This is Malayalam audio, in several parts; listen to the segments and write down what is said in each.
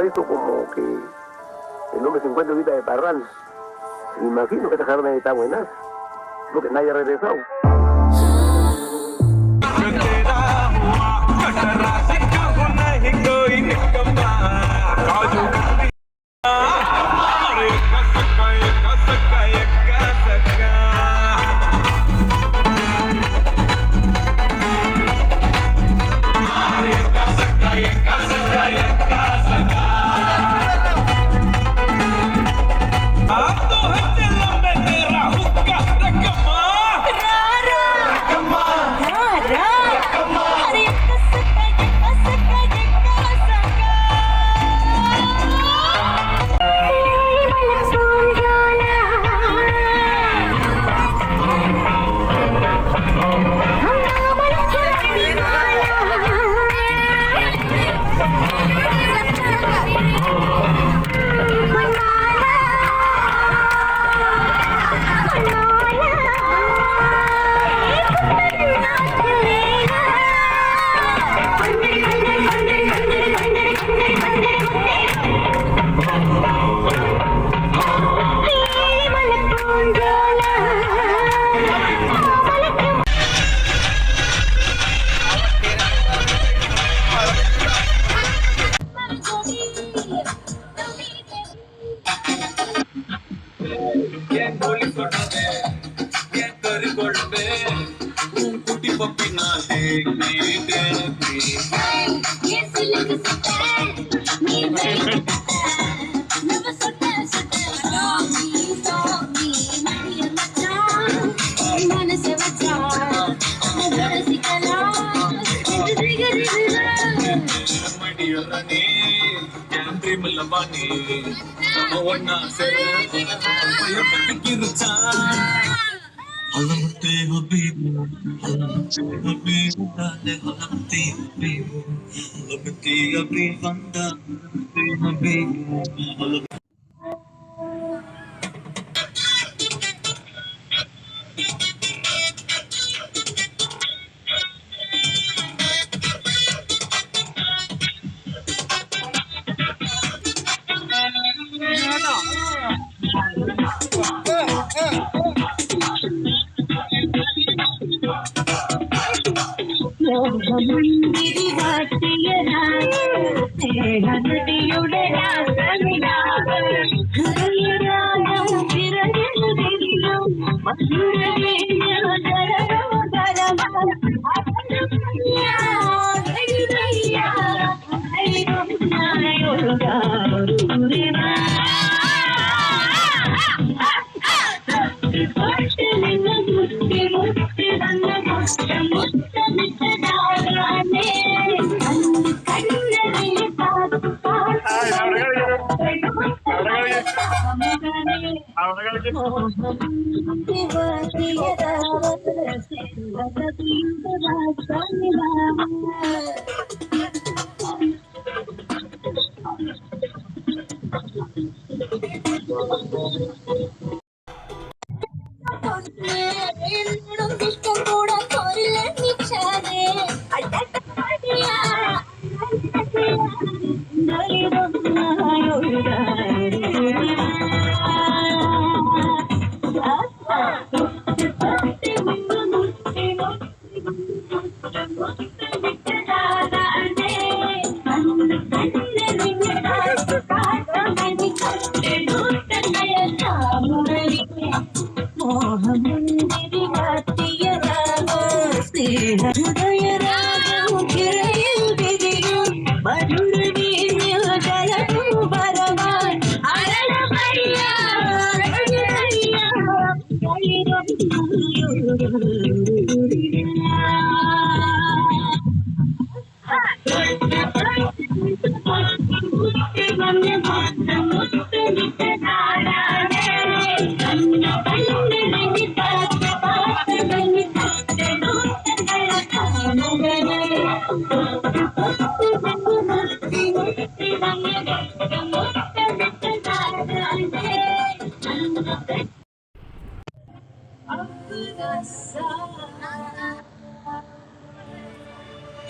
visto como que el hombre se encuentra ahorita de Parral. Imagino que esta carne está buena, porque nadie ha regresado.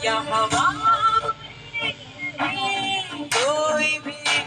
यहाँ हवा में कोई भी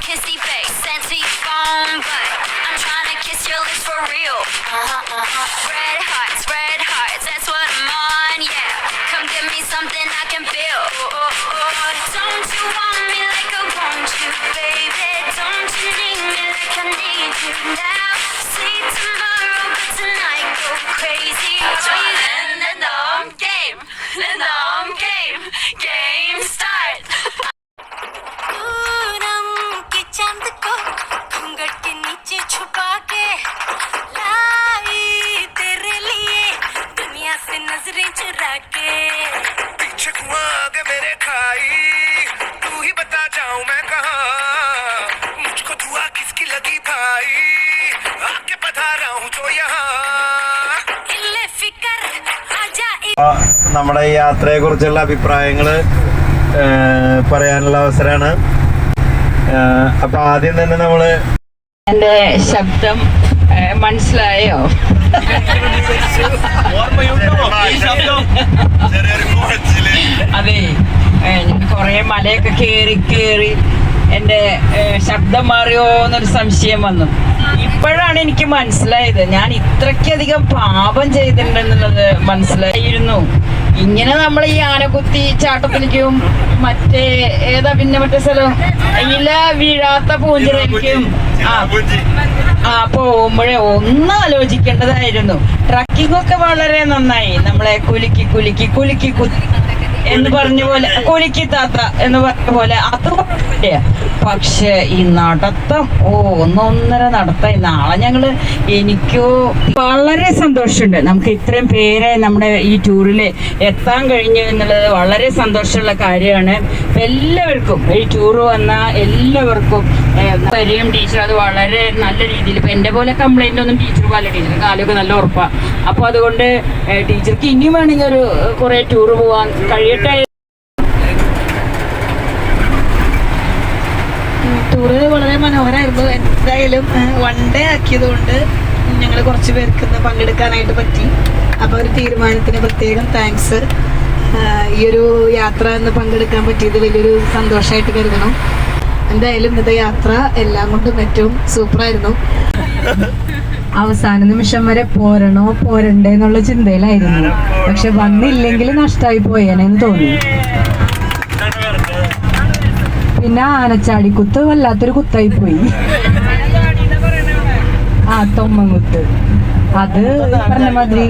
Kissy face, sent to your phone, but I'm trying to kiss your lips for real. Red hearts, that's what I'm on, yeah. Come give me something I can feel. Don't you want me like I want you, baby? Don't you need me like I need you now? See tomorrow, but tonight go crazy. Join the dumb game, game start. चांद को घूंघट के नीचे छुपा के लाई तेरे लिए दुनिया से नजरें चुरा के पीछे कुआं आगे मेरे खाई तू ही बता जाऊं मैं कहां मुझको दुआ किसकी लगी भाई आके पधारा हूं जो यहाँ इल्ले फिकर आजा നമ്മുടെ ഈ യാത്രയെക്കുറിച്ചുള്ള അഭിപ്രായങ്ങൾ പറയാനുള്ള അവസരമാണ്. അപ്പൊ ആദ്യം തന്നെ നമ്മള് എന്റെ ശബ്ദം മനസ്സിലായോ? അതെ, കൊറേ മലയൊക്കെ കേറി എന്റെ ശബ്ദം മാറിയോ എന്നൊരു സംശയം വന്നു. ഇപ്പൊ അപ്പോഴാണ് എനിക്ക് മനസ്സിലായത് ഞാൻ ഇത്രയ്ക്കധികം പാപം ചെയ്തിട്ടുണ്ടെന്നുള്ളത് മനസ്സിലായിരുന്നു. ഇങ്ങനെ നമ്മൾ ഈ ആനക്കുത്തി ചാട്ടത്തിലേക്കും മറ്റേ സ്ഥലം ഇല വീഴാത്ത പൂഞ്ചിറയ്ക്കും പോകുമ്പോഴേ ഒന്ന് ആലോചിക്കേണ്ടതായിരുന്നു. ട്രക്കിംഗ് ഒക്കെ വളരെ നന്നായി. നമ്മളെ കുലുക്കി എന്ന് പറഞ്ഞ പോലെ കുലുക്കി താത്ത എന്ന് പറഞ്ഞ പോലെ അത് പക്ഷെ ഈ നടത്തം ഒന്നൊന്നര നടത്തായി. നാളെ എനിക്കോ വളരെ സന്തോഷമുണ്ട്. നമുക്ക് ഇത്രയും പേരെ നമ്മുടെ ഈ ടൂറിൽ എത്താൻ കഴിഞ്ഞു എന്നുള്ളത് വളരെ സന്തോഷമുള്ള കാര്യമാണ്. എല്ലാവർക്കും ഈ ടൂർ വന്ന എല്ലാവർക്കും പരിയും ടീച്ചർ അത് വളരെ നല്ല രീതിയിൽ ഇപ്പം എൻ്റെ പോലെ കംപ്ലൈൻ്റ് ഒന്നും ടീച്ചർ പോലെ ടീച്ചർ കാലൊക്കെ നല്ല ഉറപ്പാണ്. അപ്പോൾ അതുകൊണ്ട് ടീച്ചർക്ക് ഇനിയും വേണമെങ്കിൽ ഒരു കുറേ ടൂർ പോകാൻ കഴിയട്ടെ. ടൂറ് വളരെ മനോഹരമായിരുന്നു. എന്തായാലും വൺ ഡേ ആക്കിയത് കൊണ്ട് ഞങ്ങൾ കുറച്ച് പേർക്ക് പങ്കെടുക്കാനായിട്ട് പറ്റി. അപ്പോൾ ഒരു തീരുമാനത്തിന് പ്രത്യേകം താങ്ക്സ്. ഈ ഒരു യാത്ര എന്ന് പങ്കെടുക്കാൻ പറ്റിയത് വലിയൊരു സന്തോഷമായിട്ട് കരുതണം. എന്തായാലും ഇന്നത്തെ യാത്ര എല്ലാം കൊണ്ടും ഏറ്റവും സൂപ്പറായിരുന്നു. അവസാന നിമിഷം വരെ പോരണോ പോരണ്ടേ എന്നുള്ള ചിന്തയിലായിരുന്നു. പക്ഷെ വന്നില്ലെങ്കിൽ നഷ്ടമായി പോയേനെന്ന് തോന്നി. പിന്നെ ആനച്ചാടിക്കുത്ത് വല്ലാത്തൊരു കുത്തായി പോയി. തൊമ്മൻകുത്ത് അത് പറഞ്ഞ മാതിരി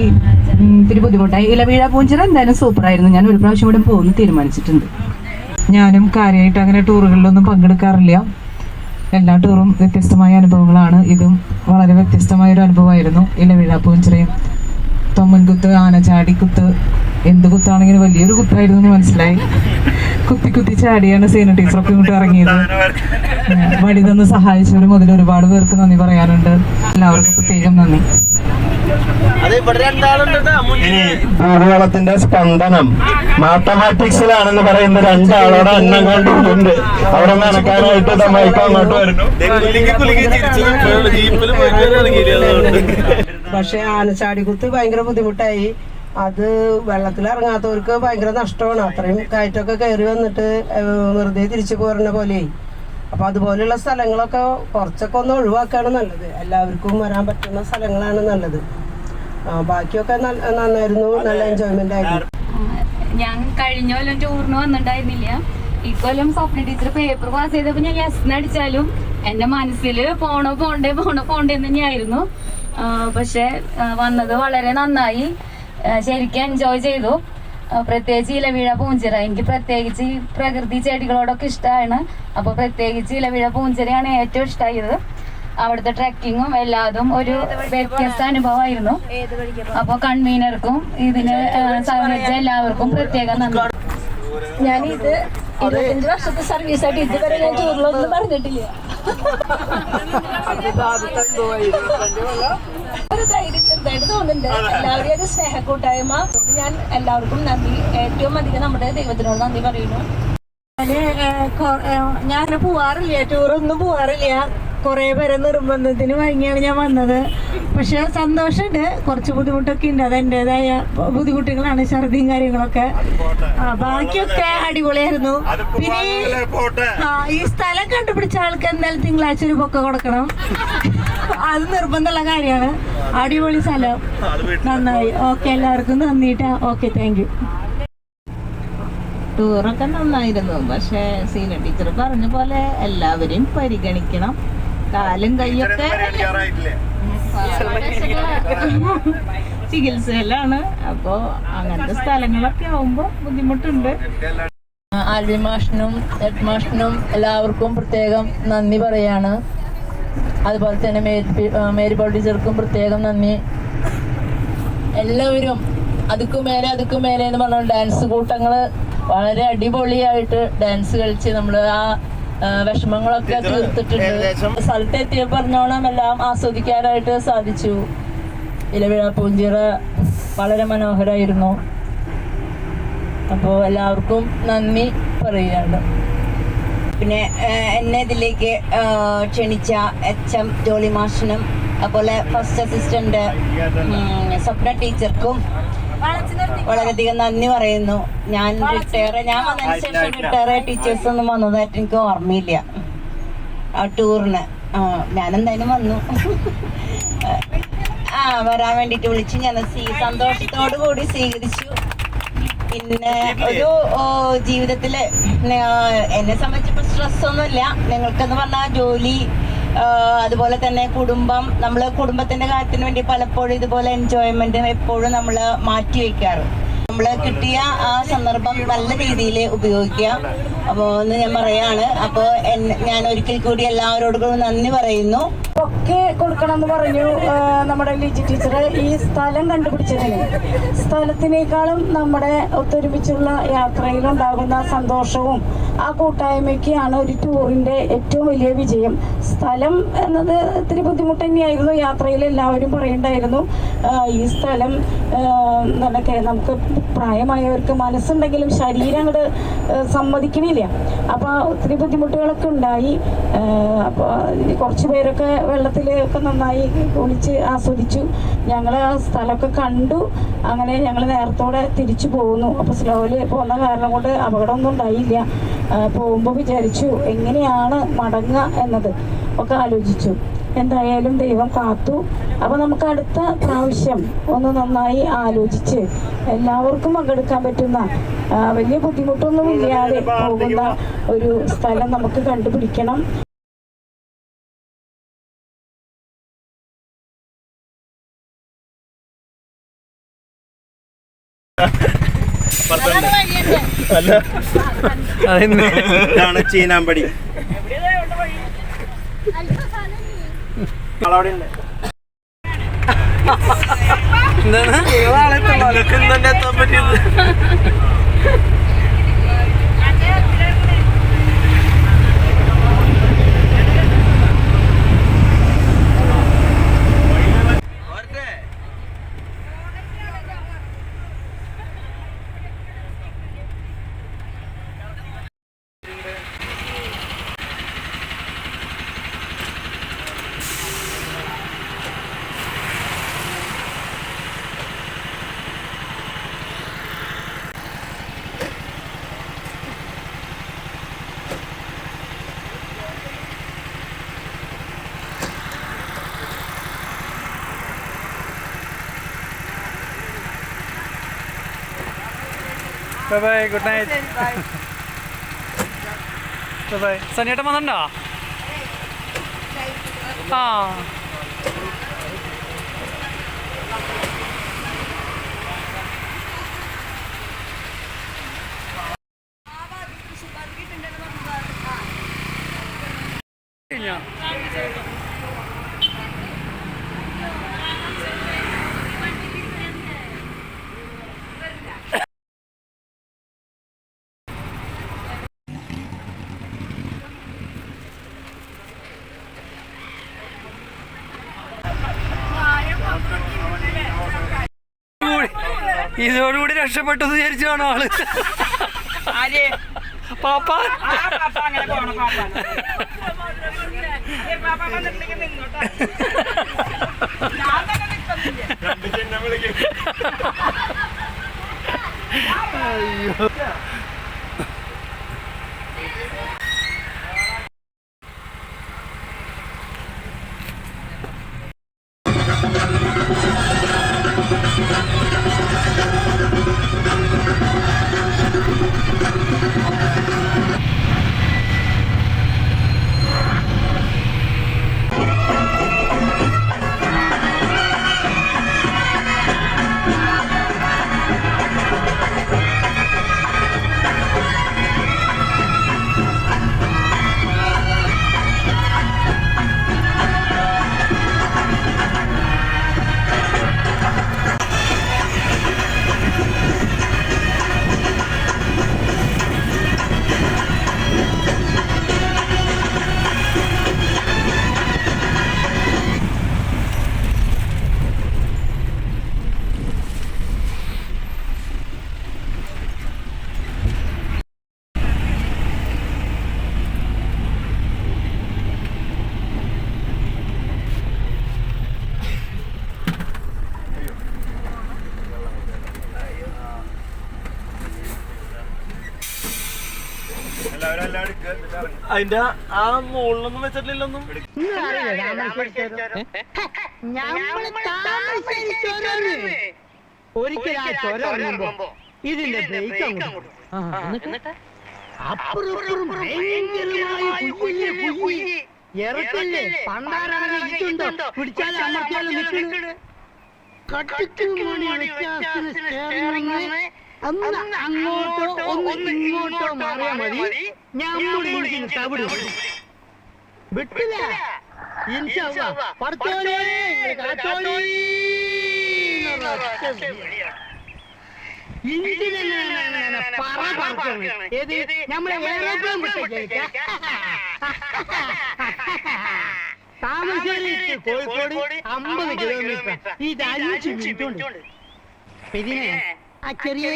ഇത്തിരി ബുദ്ധിമുട്ടായി. ഇലവീഴ പൂഞ്ചിറ എന്തായാലും സൂപ്പറായിരുന്നു. ഞാൻ ഒരു പ്രാവശ്യം കൂടെ പോകുന്നു തീരുമാനിച്ചിട്ടുണ്ട്. ഞാനും കാര്യമായിട്ട് അങ്ങനെ ടൂറുകളിലൊന്നും പങ്കെടുക്കാറില്ല. എല്ലാ ടൂറും വ്യത്യസ്തമായ അനുഭവങ്ങളാണ്. ഇതും വളരെ വ്യത്യസ്തമായൊരു അനുഭവമായിരുന്നു. ഇലവീഴ പൂഞ്ചിറയും തൊമ്മൻകുത്ത് ആനച്ചാടിക്കുത്ത് എന്ത് കുത്താണെങ്കിലും വലിയൊരു കുത്തായിരുന്നു എന്ന് മനസ്സിലായി. കുത്തി ചാടിയാണ് സീന ടീച്ചറൊക്കെ ഇങ്ങോട്ട് ഇറങ്ങിയത്. വഴി തന്ന് സഹായിച്ചവരും അതിൽ ഒരുപാട് പേർക്ക് നന്ദി പറയാനുണ്ട്. എല്ലാവർക്കും പ്രത്യേകം നന്ദി. ഇനി ഭൂഗോളത്തിന്റെ സ്പന്ദനം മാത്തമാറ്റിക്സിലാണെന്ന് പറയുന്ന രണ്ടാളോടെ എണ്ണം കൊണ്ടുണ്ട്. അവിടെ നടക്കാനായിട്ട് മൈക്ക് അങ്ങോട്ട് വരുന്നു. പക്ഷെ ആനച്ചാടിക്കുത്ത് ഭയങ്കര ബുദ്ധിമുട്ടായി. അത് വെള്ളത്തിലിറങ്ങാത്തവർക്ക് ഭയങ്കര നഷ്ടമാണ്. അത്രയും കയറ്റമൊക്കെ കയറി വന്നിട്ട് വെറുതെ തിരിച്ചു പോരുന്ന പോലെ. അപ്പൊ അതുപോലെയുള്ള സ്ഥലങ്ങളൊക്കെ കുറച്ചൊക്കെ ഒന്ന് ഒഴിവാക്കുകയാണ് നല്ലത്. എല്ലാവർക്കും വരാൻ പറ്റുന്ന സ്ഥലങ്ങളാണ് നല്ലത്. ബാക്കിയൊക്കെ നന്നായിരുന്നു. നല്ല എൻജോയ്മെന്റ് ആയിരുന്നു. ഞാൻ കഴിഞ്ഞ കൊല്ലം ടൂറിന് വന്നിട്ടുണ്ടായിരുന്നില്ല. ഇക്കൊല്ലം സ്വപ്ന ടീച്ചർ പേപ്പർ പാസ് ചെയ്തപ്പോൾ ഞാൻ യെസ് അടിച്ചാലും എൻ്റെ മനസ്സിൽ പോണോ പോണ്ടേ തന്നെയായിരുന്നു. പക്ഷെ വന്നത് വളരെ നന്നായി. ശരിക്കും എൻജോയ് ചെയ്തു. പ്രത്യേകിച്ച് ഇലവീഴ പൂഞ്ചിറ എനിക്ക് പ്രത്യേകിച്ച് ഈ പ്രകൃതി ചെടികളോടൊക്കെ ഇഷ്ടമാണ്. അപ്പോൾ പ്രത്യേകിച്ച് ഇലവീഴ പൂഞ്ചിറയാണ് ഏറ്റവും ഇഷ്ടമായത്. അവിടുത്തെ ട്രക്കിങ്ങും എല്ലാതും ഒരു വ്യത്യസ്ത അനുഭവമായിരുന്നു. അപ്പോൾ കൺവീനർക്കും ഇതിന് സഹകരിച്ച എല്ലാവർക്കും പ്രത്യേകം നന്ദി. ഞാനിത് 25 വർഷത്തെ സർവീസായിട്ട് ഇതുവരെ ഞാൻ ടൂറിലൊന്നും പറഞ്ഞിട്ടില്ല. ഒരു ധൈര്യം ചെറുതായിട്ട് തോന്നുന്നുണ്ട്. എല്ലാവരും ഒരു സ്നേഹക്കൂട്ടായ്മ. ഞാൻ എല്ലാവർക്കും നന്ദി, ഏറ്റവും അധികം നമ്മുടെ ദൈവത്തിനോട് നന്ദി പറയുന്നു. ഞാൻ പോവാറില്ല, ടൂറൊന്നും പോവാറില്ല. കുറേ പേരെ നിർബന്ധത്തിന് വഴങ്ങിയാണ് ഞാൻ വന്നത്. പക്ഷെ സന്തോഷമുണ്ട്. കുറച്ച് ബുദ്ധിമുട്ടൊക്കെ ഉണ്ട്. അത് എൻ്റെതായ ബുദ്ധിമുട്ടുകളാണ്, ഛർദിയും കാര്യങ്ങളൊക്കെ. ബാക്കിയൊക്കെ അടിപൊളിയായിരുന്നു. പിന്നെ ഈ സ്ഥലം കണ്ടുപിടിച്ച ആൾക്ക് എന്തായാലും തിങ്കളാഴ്ച ഒരു പൊക്ക കൊടുക്കണം. അത് നിർബന്ധമുള്ള കാര്യമാണ്. അടിപൊളി സ്ഥലം, നന്നായി. ഓക്കെ, എല്ലാവർക്കും നന്ദിട്ടാ. Okay, thank you. ടൂറൊക്കെ നന്നായിരുന്നു. പക്ഷെ സീന ടീച്ചർ പറഞ്ഞ പോലെ എല്ലാവരെയും പരിഗണിക്കണം. കാലും കൈയൊക്കെ ചികിത്സയിലാണ്. അപ്പോ അങ്ങനത്തെ സ്ഥലങ്ങളൊക്കെ ആവുമ്പോ ബുദ്ധിമുട്ടുണ്ട്. ആൽവി മാഷിനും ഹെഡ് മാഷിനും എല്ലാവർക്കും പ്രത്യേകം നന്ദി പറയാണ്. അതുപോലെ തന്നെ മേരി പോൾ ടീച്ചർക്കും പ്രത്യേകം നന്ദി. എല്ലാവരും അതുക്കും മേലെ എന്ന് പറഞ്ഞ ഡാൻസ് കൂട്ടങ്ങൾ വളരെ അടിപൊളിയായിട്ട് ഡാൻസ് കളിച്ച് നമ്മൾ ആ വിഷമങ്ങളൊക്കെ തീർത്തിട്ടുണ്ട്. സ്ഥലത്തെത്തിയ പറഞ്ഞോണം എല്ലാം ആസ്വദിക്കാനായിട്ട് സാധിച്ചു. ഇലവീഴ പൂഞ്ചിറ വളരെ മനോഹരമായിരുന്നു. അപ്പോൾ എല്ലാവർക്കും നന്ദി പറയുകയാണ്. പിന്നെ എന്നെ ഇതിലേക്ക് ക്ഷണിച്ച HM ജോളി മാഷിനും അതുപോലെ ഫസ്റ്റ് അസിസ്റ്റന്റ് സ്വപ്ന ടീച്ചർക്കും വളരെയധികം നന്ദി പറയുന്നു. ഞാൻ വന്നതിന് ശേഷം റിട്ടയർ ടീച്ചേഴ്സ് ഒന്നും വന്നതായിട്ട് എനിക്ക് ഓർമ്മയില്ല ആ ടൂറിന്. ഞാനെന്തായാലും വന്നു. വരാൻ വേണ്ടിയിട്ട് വിളിച്ചു. ഞാൻ സന്തോഷത്തോടു കൂടി സ്വീകരിച്ചു. പിന്നെ ഒരു ജീവിതത്തില് എന്നെ സംബന്ധിച്ചപ്പോൾ സ്ട്രെസ്സൊന്നുമില്ല. നിങ്ങൾക്കെന്ന് പറഞ്ഞാൽ ജോലി, അതുപോലെ തന്നെ കുടുംബം, നമ്മൾ കുടുംബത്തിന്റെ കാര്യത്തിന് വേണ്ടി പലപ്പോഴും ഇതുപോലെ എൻജോയ്മെന്റ് എപ്പോഴും നമ്മൾ മാറ്റി വെക്കാറ്. നമ്മൾ കിട്ടിയ ആ സന്ദർഭം നല്ല രീതിയിൽ ഉപയോഗിക്കുക. അപ്പോൾ ഒന്ന് ഞാൻ പറയാണ്. അപ്പോൾ ഞാൻ ഒരിക്കൽ കൂടി എല്ലാവരോടും നന്ദി പറയുന്നു. ഒക്കെ കൊടുക്കണം എന്ന് പറഞ്ഞു നമ്മുടെ ലിജി ടീച്ചർ. ഈ സ്ഥലം കണ്ടുപിടിച്ചതിന് സ്ഥലത്തിനേക്കാളും നമ്മുടെ ഒത്തൊരുമിച്ചുള്ള യാത്രയിലുണ്ടാകുന്ന സന്തോഷവും ആ കൂട്ടായ്മയ്ക്കാണ് ഒരു ടൂറിന്റെ ഏറ്റവും വലിയ വിജയം. സ്ഥലം എന്നത് ഇത്തിരി ബുദ്ധിമുട്ട് തന്നെയായിരുന്നു. യാത്രയിൽ എല്ലാവരും പറയണ്ടായിരുന്നു ഈ സ്ഥലം നമുക്ക് പ്രായമായവർക്ക് മനസ്സുണ്ടെങ്കിലും ശരീരം അങ്ങോട്ട് സമ്മതിക്കണില്ല. അപ്പോൾ ഒത്തിരി ബുദ്ധിമുട്ടുകളൊക്കെ ഉണ്ടായി. അപ്പോൾ കുറച്ച് പേരൊക്കെ വെള്ളത്തിലൊക്കെ നന്നായി കുളിച്ച് ആസ്വദിച്ചു. ഞങ്ങൾ ആ സ്ഥലമൊക്കെ കണ്ടു. അങ്ങനെ ഞങ്ങൾ നേരത്തോടെ തിരിച്ചു പോകുന്നു. അപ്പോൾ സ്ലോയില് പോകുന്ന കാരണം കൊണ്ട് അപകടമൊന്നും ഉണ്ടായില്ല. പോകുമ്പോൾ വിചാരിച്ചു എങ്ങനെയാണ് മടങ്ങുക എന്നത് ഒക്കെ ആലോചിച്ചു. എന്തായാലും ദൈവം കാത്തു. അപ്പോൾ നമുക്ക് അടുത്ത പ്രാവശ്യം ഒന്ന് നന്നായി ആലോചിച്ച് എല്ലാവർക്കും പങ്കെടുക്കാൻ പറ്റുന്ന വലിയ ബുദ്ധിമുട്ടൊന്നും ഇല്ലാതെ പോകുന്ന ഒരു സ്ഥലം നമുക്ക് കണ്ടുപിടിക്കണം. ഇതാണ് ചീനാമ്പടി. എത്താൻ പറ്റിയത് ബൈ, ഗുഡ് നൈറ്റ്. ബൈ. സനിയേട്ടൻ വന്നിട്ടുണ്ടോ? ആ ഇതോടുകൂടി രക്ഷപ്പെട്ടു വിചാരിച്ചാണ് ആള്. പാപ്പ അയ്യോ. അതിന്റെ ആ മുകളിലൊന്നും വെച്ചിട്ടില്ലൊന്നും. ഒരിക്കലും ഇതിന്റെ ഇറക്കല്ലേ പണ്ടാരാണോ പിടിച്ചാൽ അമർത്തിയാലും നിൽക്കുന്നു. അങ്ങോട്ടോ ഒന്ന് ഇങ്ങോട്ടോ മാറിയാ മതി. നമ്മുടെ ഇഞ്ചിന് തവിട് വിട്ടില്ല. പടത്തോലേ ഇഞ്ചിന് പറ പറക്കണം. ഏത് നമ്മളെ ഏറോപ്ലെയിൻ വിട്ടേക്ക്. താമരശ്ശേരി കോഴിക്കോട് 50 കിലോമീറ്റർ. ഇത് 5 മിനിറ്റ് ഉണ്ട്. പിന്നെ ആ ചെറിയ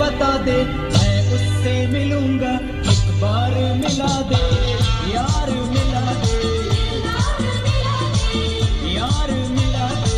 बता दे मैं उससे मिलूंगा एक बार मिला दे यार मिला दे यार मिला दे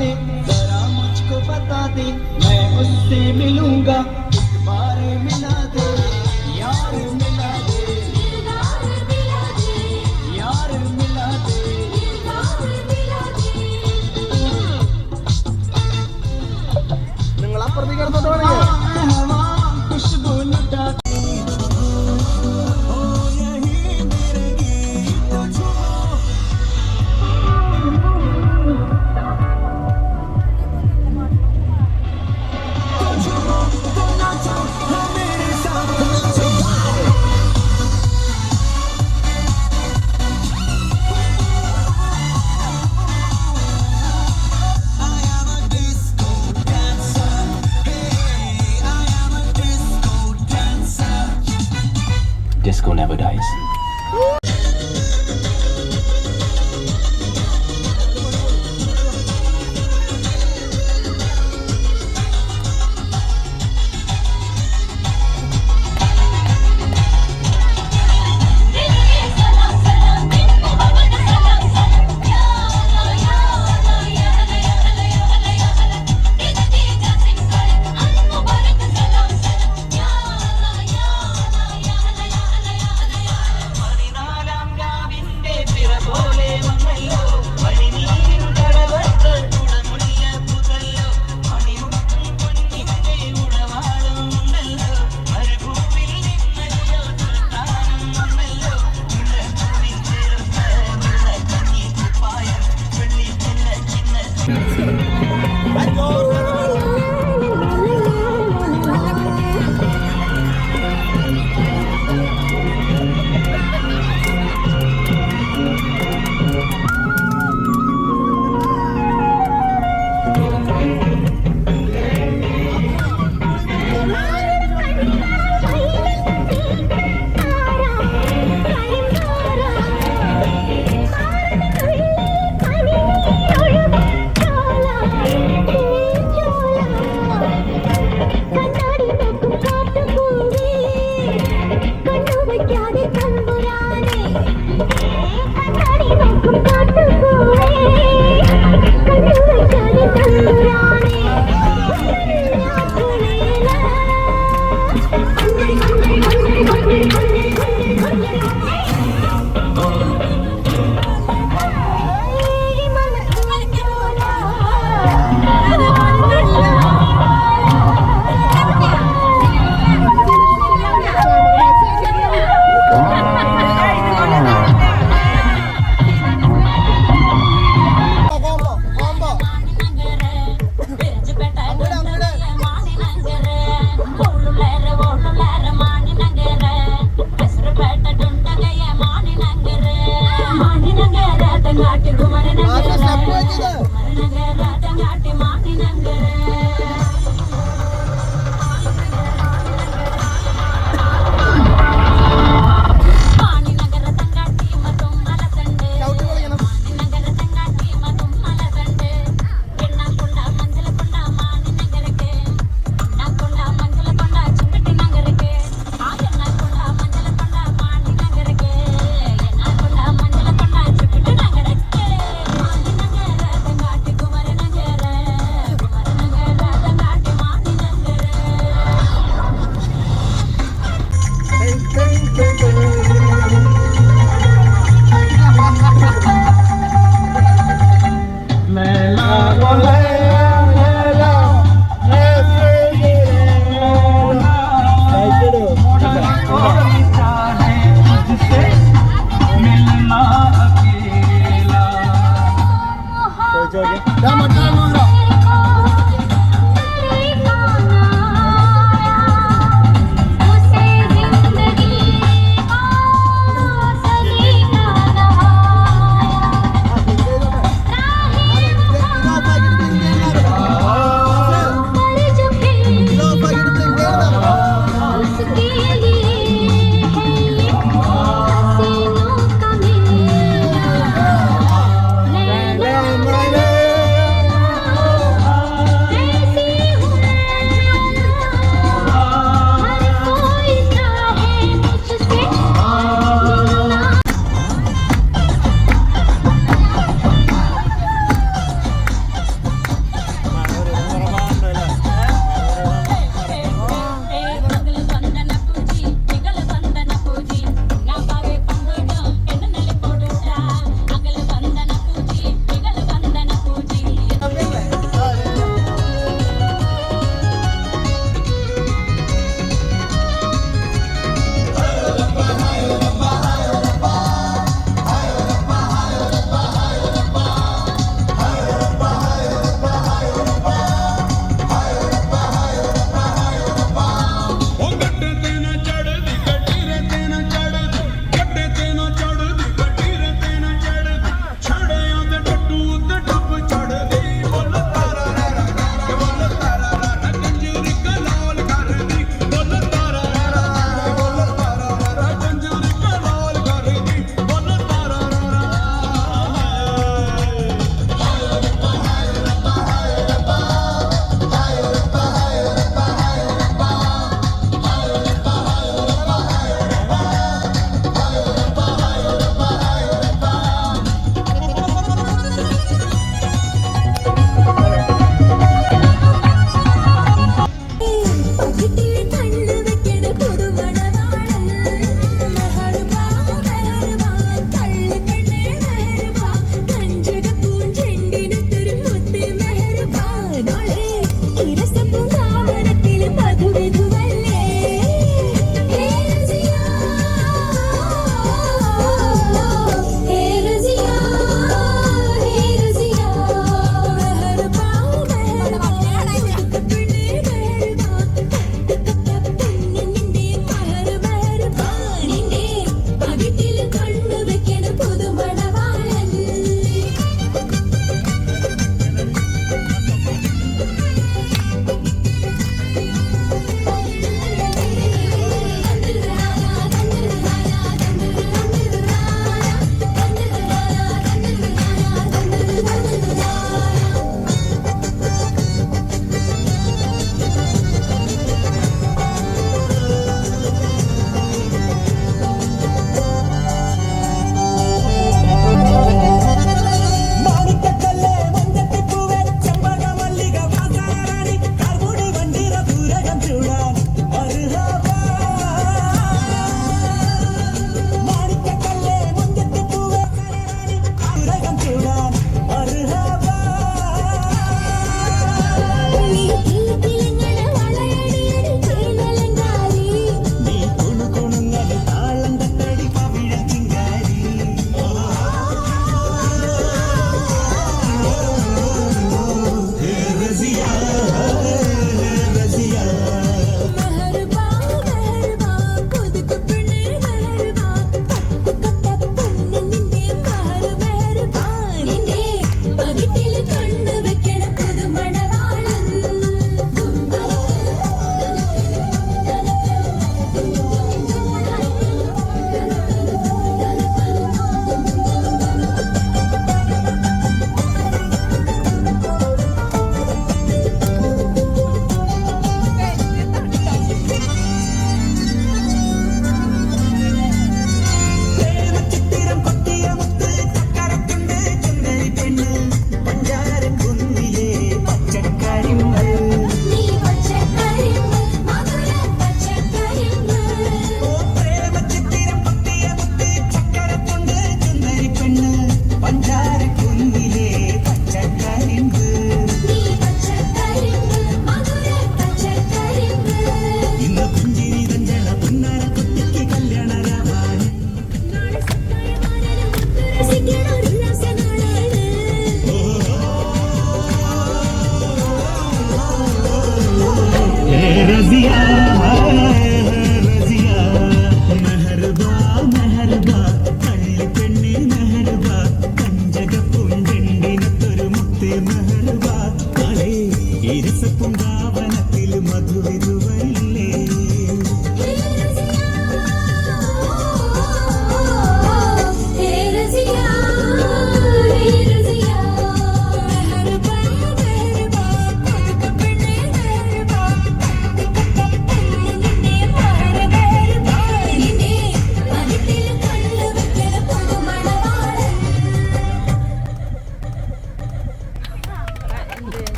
दे, जरा मुझको बता दे, मैं उससे मिलूंगा, एक बार मिला दे, यार मिला दे, यार मिला दे। നിങ്ങൾ അപ്പുറത്തേക്ക് എടുത്തോട്ട് खुशबू लुटा Disco never dies.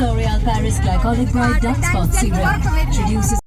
L'Oréal Paris Glycolic Bright Dark Spot Serum. Introduces